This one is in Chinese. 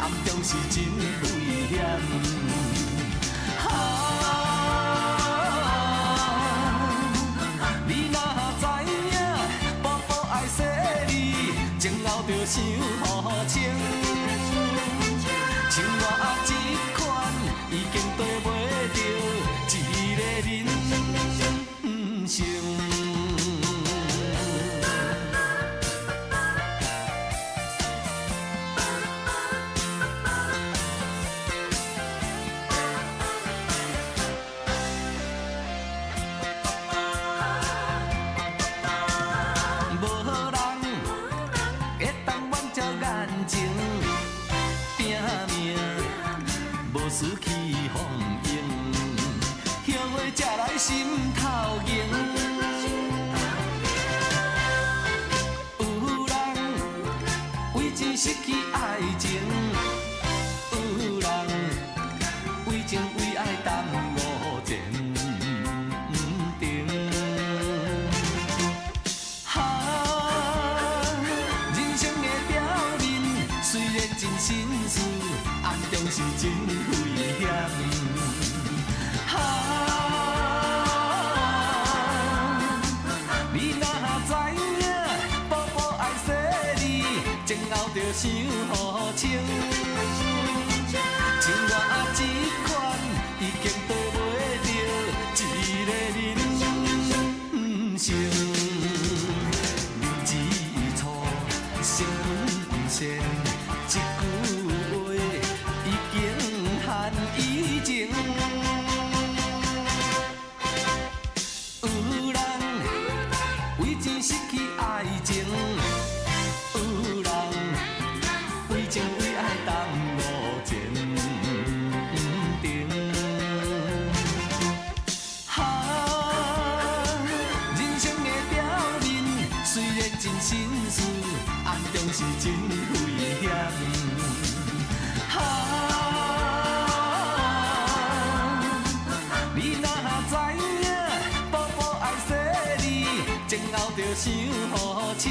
暗中是真危险。啊，你若知影，宝宝爱惜你，前后着想好清。像我这款已经对袂着一个人生。失去风影，歇话才来心头硬。有人为钱失去爱情，有人为情为爱耽误前程。人生的表面虽然真心事，暗中是真危险。你若知影，宝宝爱惜你，前后着想好清。像我这款已经对袂着一个人生。日子错，成分线，一句话已经含以情。有人为钱失去爱情，有人为情为爱耽误前程。人生的表面虽然真心事，暗中是真危险。你若知影，宝宝爱惜你，前后着想好清。